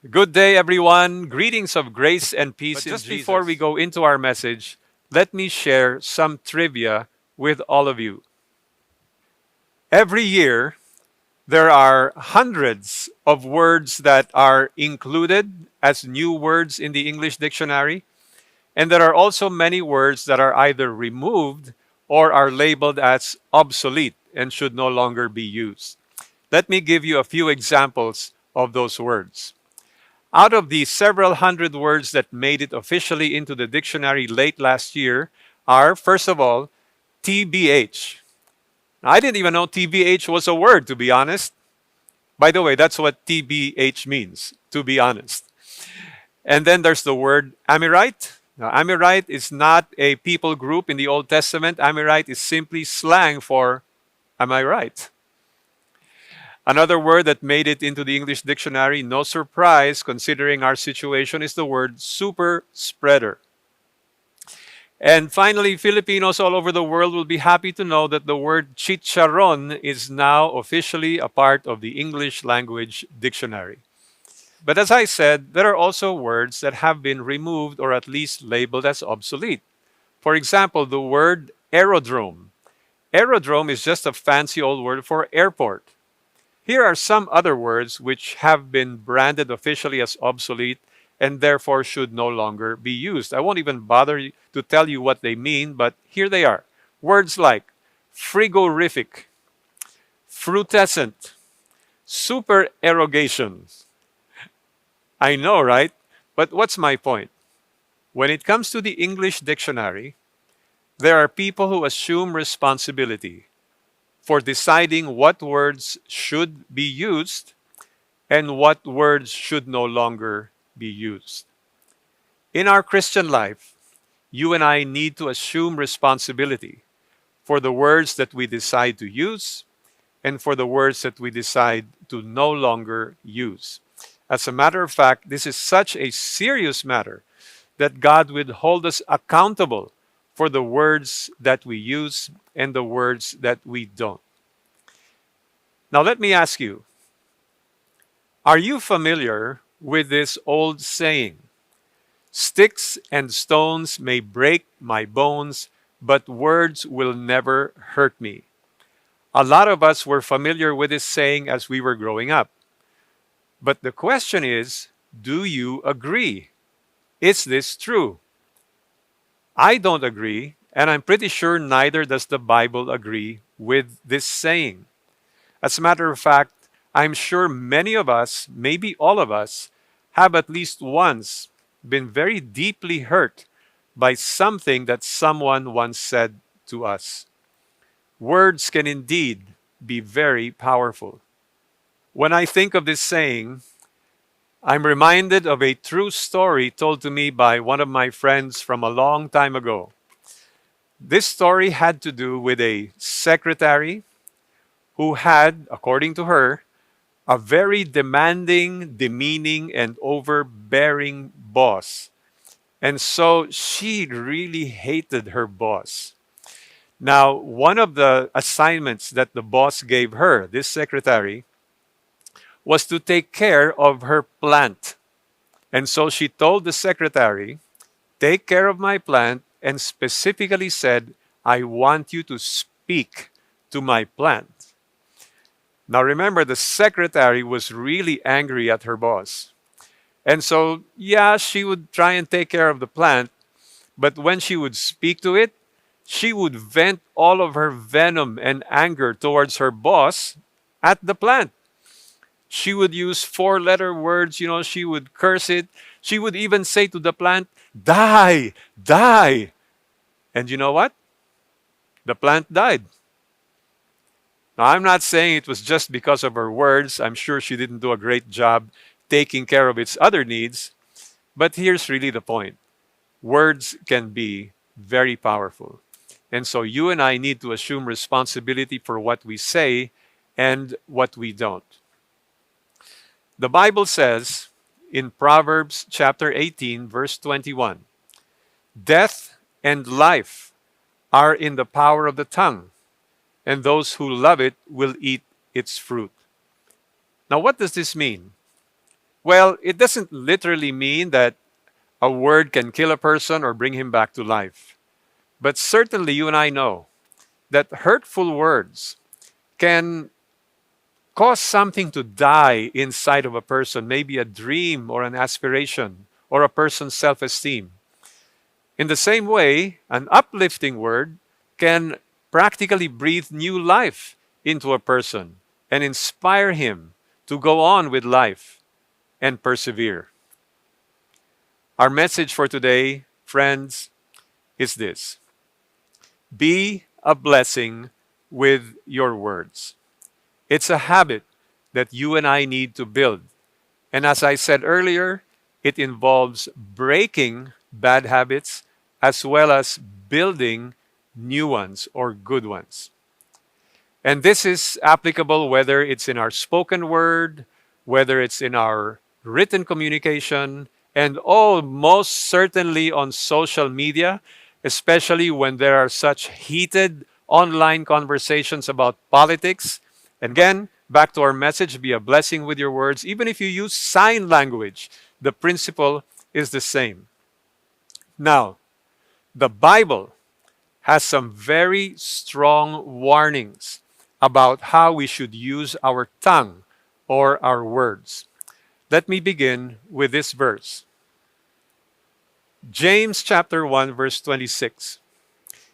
Good day, everyone. Greetings of grace and peace But in just Jesus. before Before we we go go into our message, let me share some trivia with all of you. Every year, there are hundreds of words that are included as new words in the English dictionary, and there are also many words that are either removed or are labeled as obsolete and should no longer be used. Let me give you a few examples of those words. Out of the several hundred words that made it officially into the dictionary late last year are, first of all, TBH. I didn't even know TBH was a word, to be honest. By the way, that's what TBH means, to be honest. And then there's the word Amorite. Now, Amorite is not a people group in the Old Testament. Amorite is simply slang for, am I right? Another word that made it into the English dictionary, no surprise considering our situation, is the word super spreader. And finally, Filipinos all over the world will be happy to know that the word chicharon is now officially a part of the English language dictionary. But as I said, there are also words that have been removed or at least labeled as obsolete. For example, the word aerodrome. Aerodrome is just a fancy old word for airport. Here are some other words which have been branded officially as obsolete and therefore should no longer be used. I won't even bother to tell you what they mean, but here they are. Words like frigorific, frutescent, supererogation. I know, right? But what's my point? When it comes to the English dictionary, there are people who assume responsibility for deciding what words should be used and what words should no longer be used. In our Christian life, you and I need to assume responsibility for the words that we decide to use and for the words that we decide to no longer use. As a matter of fact, this is such a serious matter that God would hold us accountable for the words that we use and the words that we don't. Now, let me ask you, are you familiar with this old saying? Sticks and stones may break my bones, but words will never hurt me. A lot of us were familiar with this saying as we were growing up. But the question is, do you agree? Is this true? I don't agree, and I'm pretty sure neither does the Bible agree with this saying. As a matter of fact, I'm sure many of us, maybe all of us, have at least once been very deeply hurt by something that someone once said to us. Words can indeed be very powerful. When I think of this saying, I'm reminded of a true story told to me by one of my friends from a long time ago. This story had to do with a secretary who had, according to her, a very demanding, demeaning, and overbearing boss. And so she really hated her boss. Now, one of the assignments that the boss gave her, this secretary, was to take care of her plant. And so she told the secretary, take care of my plant, and specifically said, I want you to speak to my plant. Now remember, the secretary was really angry at her boss. And so, yeah, she would try and take care of the plant, but when she would speak to it, she would vent all of her venom and anger towards her boss at the plant. She would use four-letter words, she would curse it. She would even say to the plant, die, die. And you know what? The plant died. Now, I'm not saying it was just because of her words. I'm sure she didn't do a great job taking care of its other needs. But here's really the point. Words can be very powerful. And so you and I need to assume responsibility for what we say and what we don't. The Bible says in Proverbs chapter 18, verse 21, death and life are in the power of the tongue, and those who love it will eat its fruit. Now, what does this mean? Well, it doesn't literally mean that a word can kill a person or bring him back to life. But certainly you and I know that hurtful words can cause something to die inside of a person, maybe a dream or an aspiration or a person's self esteem. In the same way, an uplifting word can practically breathe new life into a person and inspire him to go on with life and persevere. Our message for today, friends, is this: be a blessing with your words. It's a habit that you and I need to build. And as I said earlier, it involves breaking bad habits as well as building new ones or good ones. And this is applicable whether it's in our spoken word, whether it's in our written communication, and oh, most certainly on social media, especially when there are such heated online conversations about politics. And again, back to our message, be a blessing with your words. Even if you use sign language, the principle is the same. Now, the Bible has some very strong warnings about how we should use our tongue or our words. Let me begin with this verse. James chapter 1 verse 26.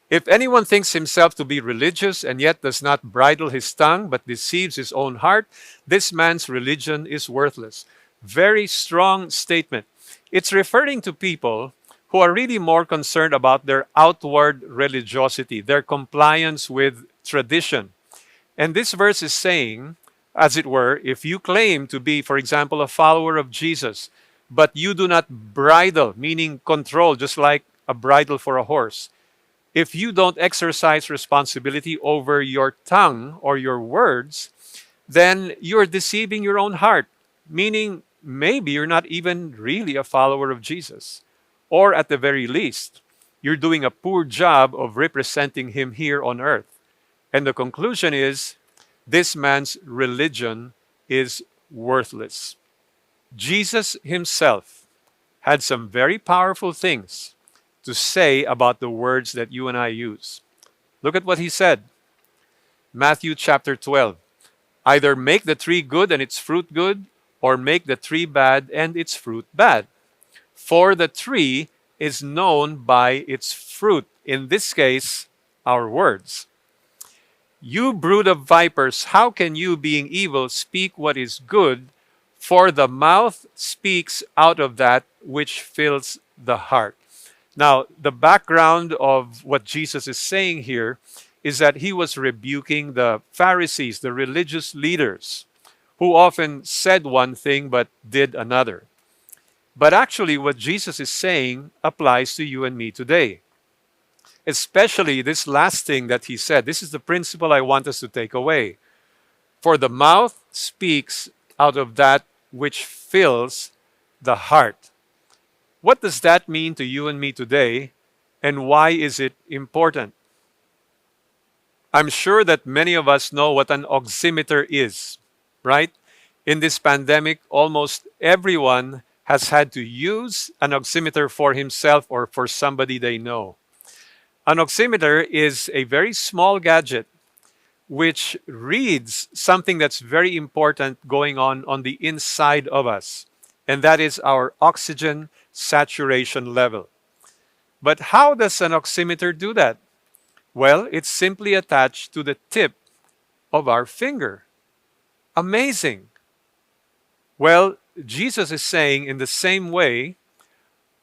If anyone thinks himself to be religious and yet does not bridle his tongue but deceives his own heart, this man's religion is worthless. Very strong statement. It's referring to people who are really more concerned about their outward religiosity, their compliance with tradition. And this verse is saying, as it were, if you claim to be, for example, a follower of Jesus, but you do not bridle, meaning control, just like a bridle for a horse, if you don't exercise responsibility over your tongue or your words, then you're deceiving your own heart, meaning maybe you're not even really a follower of Jesus. Or at the very least, you're doing a poor job of representing him here on earth. And the conclusion is, this man's religion is worthless. Jesus himself had some very powerful things to say about the words that you and I use. Look at what he said. Matthew chapter 12. Either make the tree good and its fruit good, or make the tree bad and its fruit bad. For the tree is known by its fruit. In this case, our words. You brood of vipers, how can you, being evil, speak what is good? For the mouth speaks out of that which fills the heart. Now, the background of what Jesus is saying here is that he was rebuking the Pharisees, the religious leaders, who often said one thing but did another. But actually, what Jesus is saying applies to you and me today. Especially this last thing that he said. This is the principle I want us to take away. For the mouth speaks out of that which fills the heart. What does that mean to you and me today, and why is it important? I'm sure that many of us know what an oximeter is, right? In this pandemic, almost everyone has had to use an oximeter for himself or for somebody they know. An oximeter is a very small gadget which reads something that's very important going on the inside of us, and that is our oxygen saturation level. But how does an oximeter do that? Well, it's simply attached to the tip of our finger. Amazing. Well, Jesus is saying in the same way,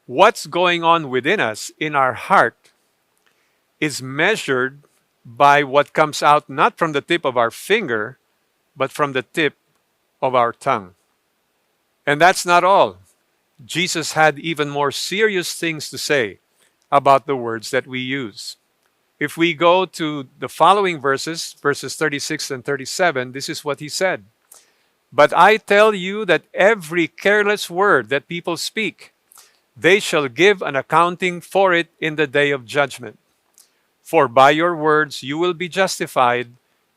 what's going on within us, in our heart, is measured by what comes out not from the tip of our finger, but from the tip of our tongue. And that's not all. Jesus had even more serious things to say about the words that we use. If we go to the following verses 36 and 37, this is what he said. But I tell you that every careless word that people speak, they shall give an accounting for it in the day of judgment. For by your words you will be justified,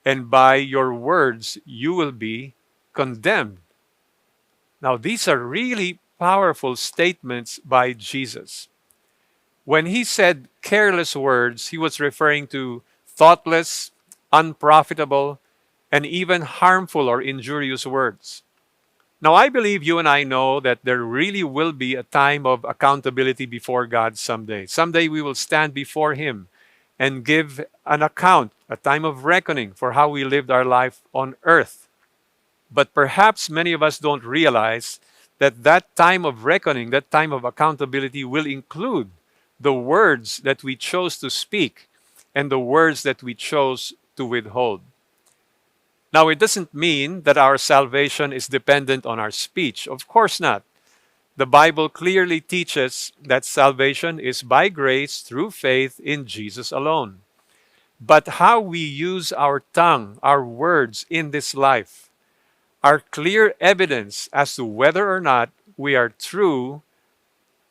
and by your words you will be condemned. Now, these are really powerful statements by Jesus. When he said careless words, he was referring to thoughtless, unprofitable, and even harmful or injurious words. Now, I believe you and I know that there really will be a time of accountability before God someday. Someday we will stand before Him and give an account, a time of reckoning for how we lived our life on earth. But perhaps many of us don't realize that that time of reckoning, that time of accountability will include the words that we chose to speak and the words that we chose to withhold. Now, it doesn't mean that our salvation is dependent on our speech. Of course not. The Bible clearly teaches that salvation is by grace through faith in Jesus alone. But how we use our tongue, our words in this life, are clear evidence as to whether or not we are true,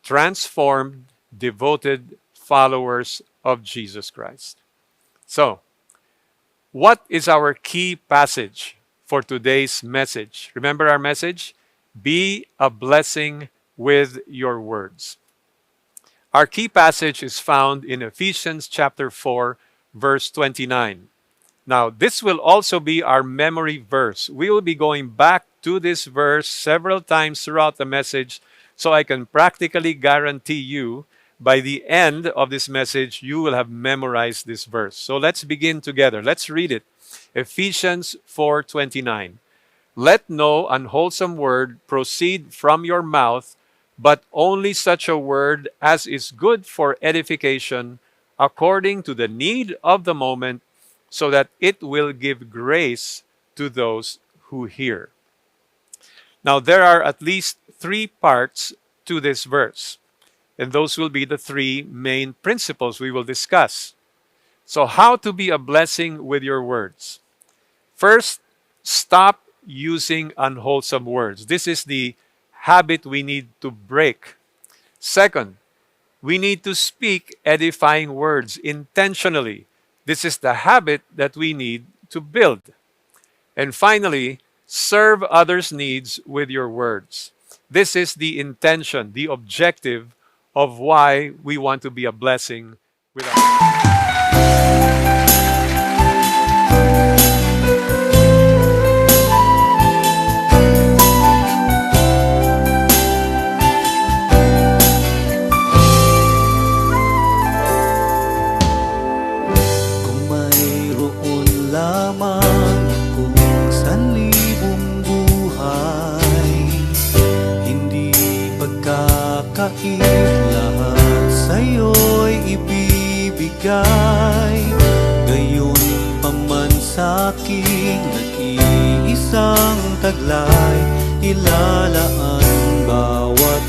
transformed, devoted followers of Jesus Christ. So, what is our key passage for today's message? Remember our message? Be a blessing with your words. Our key passage is found in Ephesians chapter 4, verse 29. Now, this will also be our memory verse. We will be going back to this verse several times throughout the message, so I can practically guarantee you by the end of this message, you will have memorized this verse. So let's begin together. Let's read it. Ephesians 4:29. Let no unwholesome word proceed from your mouth, but only such a word as is good for edification, according to the need of the moment, so that it will give grace to those who hear. Now, there are at least 3 parts to this verse. And those will be the 3 main principles we will discuss. So, how to be a blessing with your words? First, stop using unwholesome words. This is the habit we need to break. Second, we need to speak edifying words intentionally. This is the habit that we need to build. And finally, serve others' needs with your words. This is the intention, the objective of why we want to be a blessing with our Kung mayroon lamang akong sanlibong buhay, hindi pagkakait lahat sa'yo'y ibibigay. Gayon pa man sa'king nag-iisang taglay, ilalaan bawat